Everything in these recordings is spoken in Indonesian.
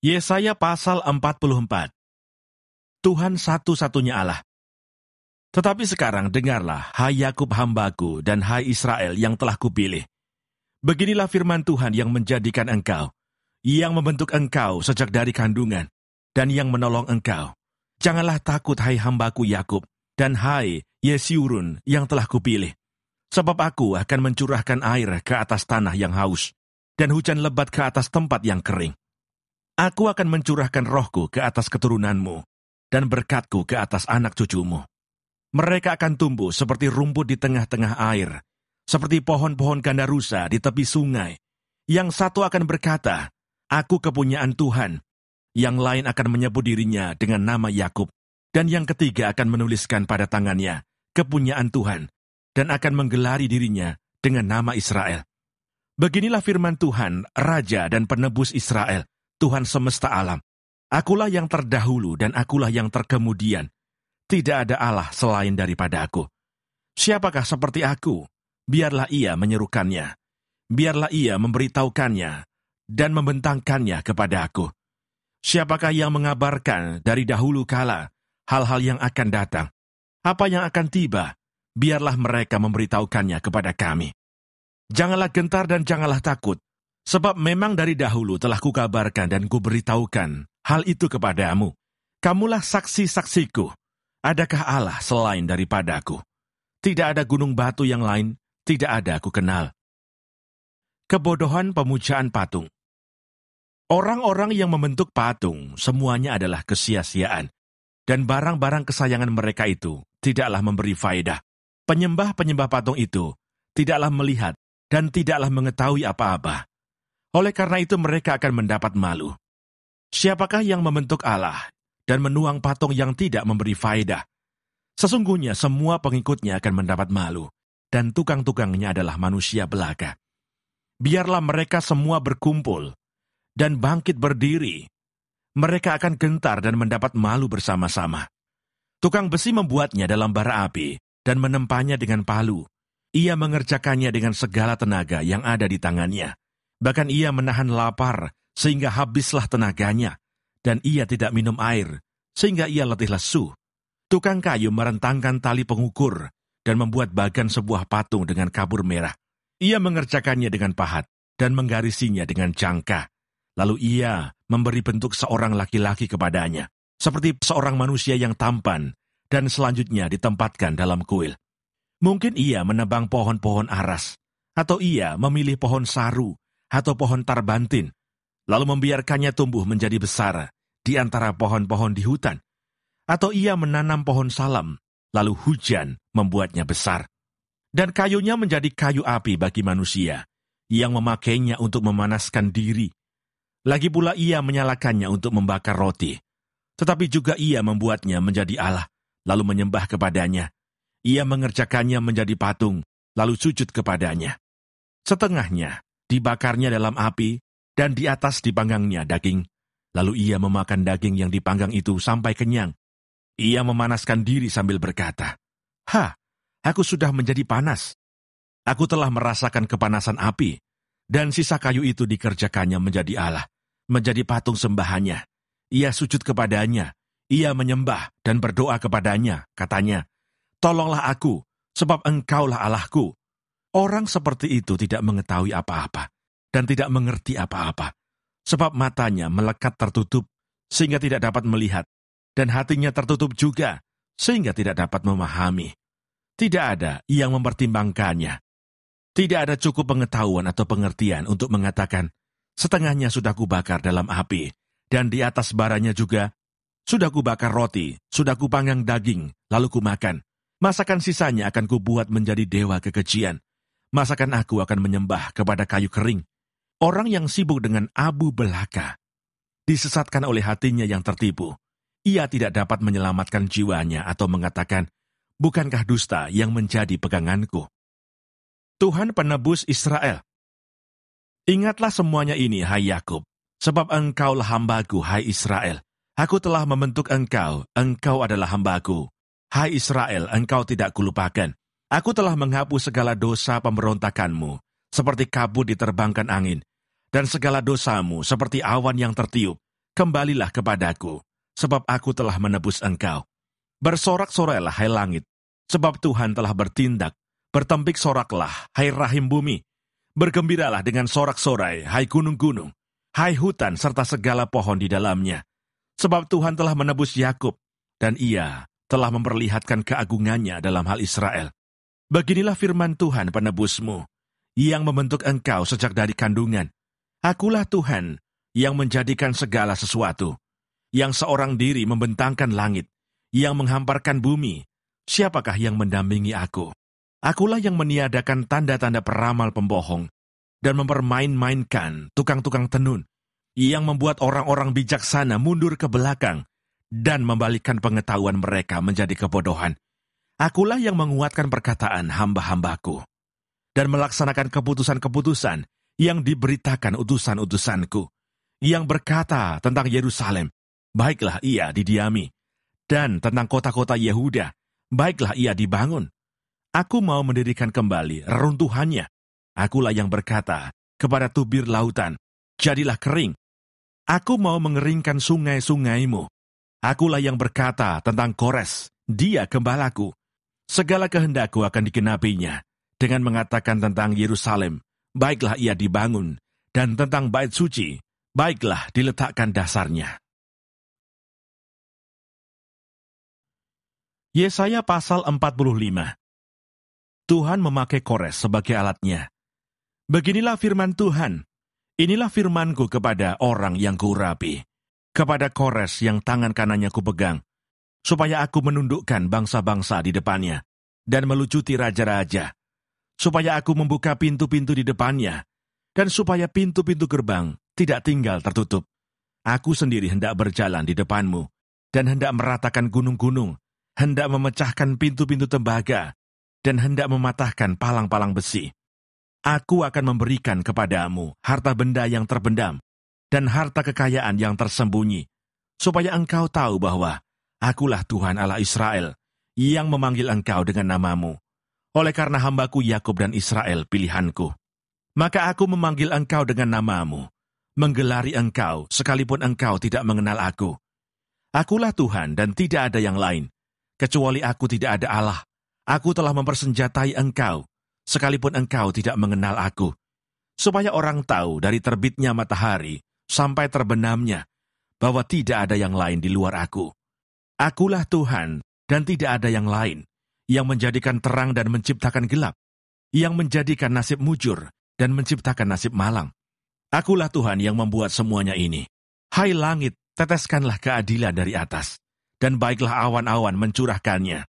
Yesaya pasal 44. Tuhan satu-satunya Allah. Tetapi sekarang dengarlah, hai Yakub hambaku dan hai Israel yang telah kupilih. Beginilah firman Tuhan yang menjadikan engkau, yang membentuk engkau sejak dari kandungan, dan yang menolong engkau. Janganlah takut hai hambaku Yakub, dan hai Yeshurun yang telah kupilih. Sebab aku akan mencurahkan air ke atas tanah yang haus, dan hujan lebat ke atas tempat yang kering. Aku akan mencurahkan rohku ke atas keturunanmu, dan berkatku ke atas anak cucumu. Mereka akan tumbuh seperti rumput di tengah-tengah air, seperti pohon-pohon gandarusa di tepi sungai. Yang satu akan berkata, aku kepunyaan Tuhan. Yang lain akan menyebut dirinya dengan nama Yakub, dan yang ketiga akan menuliskan pada tangannya, kepunyaan Tuhan, dan akan menggelari dirinya dengan nama Israel. Beginilah firman Tuhan, Raja dan Penebus Israel, Tuhan semesta alam. Akulah yang terdahulu dan akulah yang terkemudian. Tidak ada Allah selain daripada aku. Siapakah seperti aku? Biarlah ia menyerukannya. Biarlah ia memberitahukannya dan membentangkannya kepada aku. Siapakah yang mengabarkan dari dahulu kala hal-hal yang akan datang? Apa yang akan tiba? Biarlah mereka memberitahukannya kepada kami. Janganlah gentar dan janganlah takut. Sebab memang dari dahulu telah kukabarkan dan kuberitahukan hal itu kepadamu. Kamulah saksi-saksiku. Adakah Allah selain daripadaku? Tidak ada gunung batu yang lain, tidak ada aku kenal. Kebodohan pemujaan patung. Orang-orang yang membentuk patung semuanya adalah kesia-siaan, dan barang-barang kesayangan mereka itu tidaklah memberi faedah. Penyembah-penyembah patung itu tidaklah melihat dan tidaklah mengetahui apa-apa. Oleh karena itu mereka akan mendapat malu. Siapakah yang membentuk Allah dan menuang patung yang tidak memberi faedah? Sesungguhnya semua pengikutnya akan mendapat malu, dan tukang-tukangnya adalah manusia belaka. Biarlah mereka semua berkumpul dan bangkit berdiri. Mereka akan gentar dan mendapat malu bersama-sama. Tukang besi membuatnya dalam bara api dan menempanya dengan palu. Ia mengerjakannya dengan segala tenaga yang ada di tangannya. Bahkan ia menahan lapar, sehingga habislah tenaganya, dan ia tidak minum air, sehingga ia letih lesu. Tukang kayu merentangkan tali pengukur, dan membuat bagan sebuah patung dengan kabur merah. Ia mengerjakannya dengan pahat, dan menggarisinya dengan jangka. Lalu ia memberi bentuk seorang laki-laki kepadanya, seperti seorang manusia yang tampan, dan selanjutnya ditempatkan dalam kuil. Mungkin ia menebang pohon-pohon aras, atau ia memilih pohon saru, atau pohon tarbantin, lalu membiarkannya tumbuh menjadi besar di antara pohon-pohon di hutan. Atau ia menanam pohon salam, lalu hujan membuatnya besar. Dan kayunya menjadi kayu api bagi manusia, yang memakainya untuk memanaskan diri. Lagi pula ia menyalakannya untuk membakar roti. Tetapi juga ia membuatnya menjadi Allah, lalu menyembah kepadanya. Ia mengerjakannya menjadi patung, lalu sujud kepadanya. Setengahnya dibakarnya dalam api, dan di atas dipanggangnya daging. Lalu ia memakan daging yang dipanggang itu sampai kenyang. Ia memanaskan diri sambil berkata, aku sudah menjadi panas. Aku telah merasakan kepanasan api, dan sisa kayu itu dikerjakannya menjadi Allah, menjadi patung sembahannya. Ia sujud kepadanya, ia menyembah dan berdoa kepadanya, katanya, tolonglah aku, sebab engkaulah Allahku. Orang seperti itu tidak mengetahui apa-apa, dan tidak mengerti apa-apa, sebab matanya melekat tertutup, sehingga tidak dapat melihat, dan hatinya tertutup juga, sehingga tidak dapat memahami. Tidak ada yang mempertimbangkannya. Tidak ada cukup pengetahuan atau pengertian untuk mengatakan, setengahnya sudah kubakar dalam api, dan di atas baranya juga, sudah kubakar roti, sudah kupanggang daging, lalu kumakan. Masakan sisanya akan kubuat menjadi dewa kekejian. Masakan aku akan menyembah kepada kayu kering. Orang yang sibuk dengan abu belaka, disesatkan oleh hatinya yang tertipu. Ia tidak dapat menyelamatkan jiwanya atau mengatakan, bukankah dusta yang menjadi peganganku? Tuhan penebus Israel. Ingatlah semuanya ini, hai Yakub, sebab engkaulah hambaku, hai Israel. Aku telah membentuk engkau adalah hambaku. Hai Israel, engkau tidak kulupakan. Aku telah menghapus segala dosa pemberontakanmu, seperti kabut diterbangkan angin, dan segala dosamu seperti awan yang tertiup. kembalilah kepadaku, sebab aku telah menebus engkau. Bersorak-sorailah, hai langit, sebab Tuhan telah bertindak. Bertempik soraklah, hai rahim bumi. Bergembiralah dengan sorak-sorai, hai gunung-gunung, hai hutan serta segala pohon di dalamnya. Sebab Tuhan telah menebus Yakub, dan Ia telah memperlihatkan keagungannya dalam hal Israel. Beginilah firman Tuhan penebusmu, yang membentuk engkau sejak dari kandungan. Akulah Tuhan, yang menjadikan segala sesuatu, yang seorang diri membentangkan langit, yang menghamparkan bumi. Siapakah yang mendampingi aku? Akulah yang meniadakan tanda-tanda peramal pembohong, dan mempermain-mainkan tukang-tukang tenun, yang membuat orang-orang bijaksana mundur ke belakang, dan membalikkan pengetahuan mereka menjadi kebodohan. Akulah yang menguatkan perkataan hamba-hambaku, dan melaksanakan keputusan-keputusan yang diberitakan utusan-utusanku, yang berkata tentang Yerusalem, baiklah ia didiami, dan tentang kota-kota Yehuda, baiklah ia dibangun. Aku mau mendirikan kembali reruntuhannya. Akulah yang berkata kepada tubir lautan, jadilah kering. Aku mau mengeringkan sungai-sungaimu. Akulah yang berkata tentang Kores, dia gembalaku. Segala kehendakku akan digenapinya, dengan mengatakan tentang Yerusalem, baiklah ia dibangun, dan tentang bait suci, baiklah diletakkan dasarnya. Yesaya pasal 45. Tuhan memakai Kores sebagai alatnya. Beginilah firman Tuhan, inilah firmanku kepada orang yang kuurapi, kepada Kores yang tangan kanannya kupegang, supaya aku menundukkan bangsa-bangsa di depannya, dan melucuti raja-raja, supaya aku membuka pintu-pintu di depannya, dan supaya pintu-pintu gerbang tidak tinggal tertutup. Aku sendiri hendak berjalan di depanmu, dan hendak meratakan gunung-gunung, hendak memecahkan pintu-pintu tembaga, dan hendak mematahkan palang-palang besi. Aku akan memberikan kepadamu harta benda yang terpendam, dan harta kekayaan yang tersembunyi, supaya engkau tahu bahwa akulah Tuhan Allah Israel, yang memanggil engkau dengan namamu, oleh karena hambaku Yakub dan Israel pilihanku. Maka aku memanggil engkau dengan namamu, menggelari engkau sekalipun engkau tidak mengenal aku. Akulah Tuhan dan tidak ada yang lain, kecuali aku tidak ada Allah. Aku telah mempersenjatai engkau, sekalipun engkau tidak mengenal aku, supaya orang tahu dari terbitnya matahari sampai terbenamnya, bahwa tidak ada yang lain di luar aku. Akulah Tuhan, dan tidak ada yang lain, yang menjadikan terang dan menciptakan gelap, yang menjadikan nasib mujur dan menciptakan nasib malang. Akulah Tuhan yang membuat semuanya ini. Hai langit, teteskanlah keadilan dari atas, dan baiklah awan-awan mencurahkannya.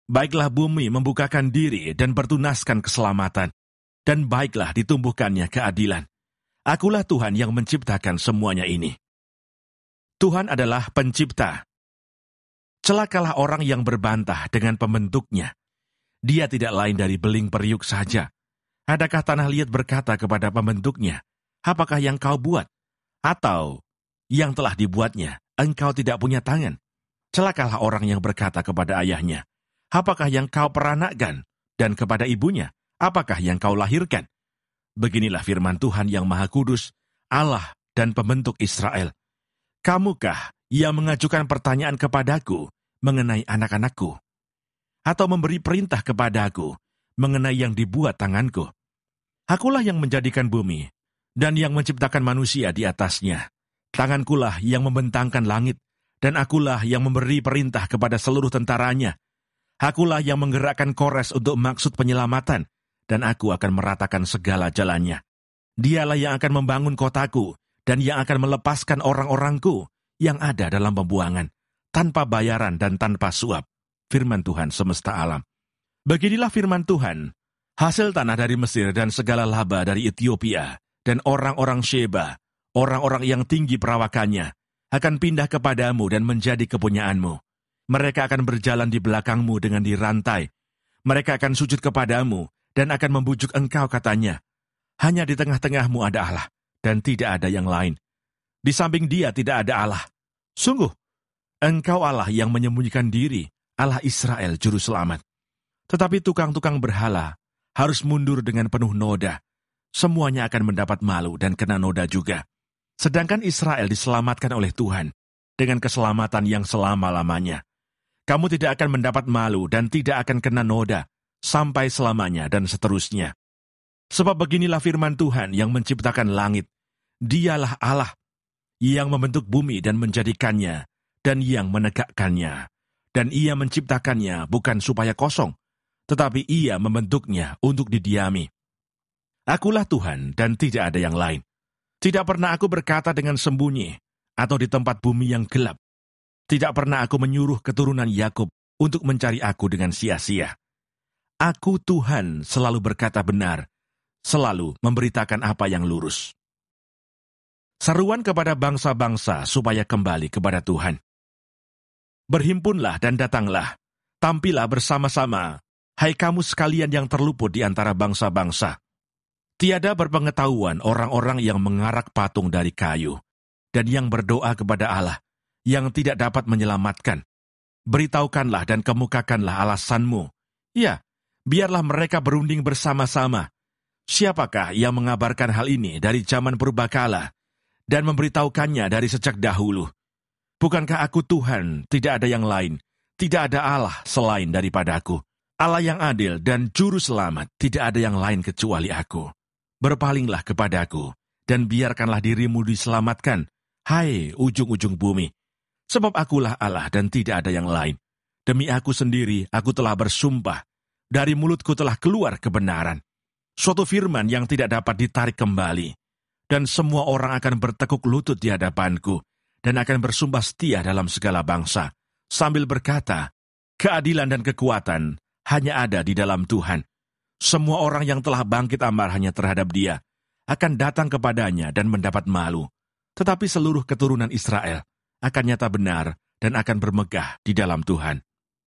Baiklah bumi membukakan diri dan bertunaskan keselamatan, dan baiklah ditumbuhkannya keadilan. Akulah Tuhan yang menciptakan semuanya ini. Tuhan adalah pencipta. Celakalah orang yang berbantah dengan pembentuknya. Dia tidak lain dari beling periuk saja. Adakah tanah liat berkata kepada pembentuknya, apakah yang kau buat? Atau yang telah dibuatnya, engkau tidak punya tangan? Celakalah orang yang berkata kepada ayahnya, apakah yang kau peranakkan? Dan kepada ibunya, apakah yang kau lahirkan? Beginilah firman Tuhan yang Maha Kudus, Allah dan pembentuk Israel. Kamukah yang mengajukan pertanyaan kepadaku mengenai anak-anakku? Atau memberi perintah kepadaku mengenai yang dibuat tanganku? Akulah yang menjadikan bumi, dan yang menciptakan manusia di atasnya. Tangankulah yang membentangkan langit, dan akulah yang memberi perintah kepada seluruh tentaranya. Akulah yang menggerakkan Kores untuk maksud penyelamatan, dan aku akan meratakan segala jalannya. Dialah yang akan membangun kotaku, dan yang akan melepaskan orang-orangku yang ada dalam pembuangan, tanpa bayaran dan tanpa suap. Firman Tuhan semesta alam. Beginilah firman Tuhan, hasil tanah dari Mesir dan segala laba dari Ethiopia, dan orang-orang Sheba, orang-orang yang tinggi perawakannya, akan pindah kepadamu dan menjadi kepunyaanmu. Mereka akan berjalan di belakangmu dengan dirantai. Mereka akan sujud kepadamu dan akan membujuk engkau katanya, hanya di tengah-tengahmu ada Allah, dan tidak ada yang lain. Di samping dia tidak ada Allah. Sungguh, engkau Allah yang menyembunyikan diri, Allah Israel Juru Selamat. Tetapi tukang-tukang berhala harus mundur dengan penuh noda. Semuanya akan mendapat malu dan kena noda juga. Sedangkan Israel diselamatkan oleh Tuhan dengan keselamatan yang selama-lamanya. Kamu tidak akan mendapat malu dan tidak akan kena noda sampai selamanya dan seterusnya. Sebab beginilah firman Tuhan yang menciptakan langit. Dialah Allah yang membentuk bumi dan menjadikannya dan yang menegakkannya. Dan ia menciptakannya bukan supaya kosong, tetapi ia membentuknya untuk didiami. Akulah Tuhan dan tidak ada yang lain. Tidak pernah aku berkata dengan sembunyi atau di tempat bumi yang gelap. Tidak pernah aku menyuruh keturunan Yakub untuk mencari aku dengan sia-sia. Aku Tuhan selalu berkata benar, selalu memberitakan apa yang lurus. Seruan kepada bangsa-bangsa supaya kembali kepada Tuhan. Berhimpunlah dan datanglah, tampillah bersama-sama, hai kamu sekalian yang terluput di antara bangsa-bangsa. Tiada berpengetahuan orang-orang yang mengarak patung dari kayu, dan yang berdoa kepada Allah, yang tidak dapat menyelamatkan. Beritahukanlah dan kemukakanlah alasanmu. Ya, biarlah mereka berunding bersama-sama. Siapakah yang mengabarkan hal ini dari zaman purbakala dan memberitahukannya dari sejak dahulu? Bukankah aku Tuhan, tidak ada yang lain, tidak ada Allah selain daripada aku. Allah yang adil dan juru selamat, tidak ada yang lain kecuali aku. Berpalinglah kepadaku, dan biarkanlah dirimu diselamatkan, hai ujung-ujung bumi. Sebab akulah Allah dan tidak ada yang lain. Demi aku sendiri, aku telah bersumpah. Dari mulutku telah keluar kebenaran. Suatu firman yang tidak dapat ditarik kembali. Dan semua orang akan bertekuk lutut di hadapanku, dan akan bersumpah setia dalam segala bangsa, sambil berkata, keadilan dan kekuatan hanya ada di dalam Tuhan. Semua orang yang telah bangkit amarahnya terhadap Dia akan datang kepadanya dan mendapat malu. Tetapi seluruh keturunan Israel akan nyata benar dan akan bermegah di dalam Tuhan.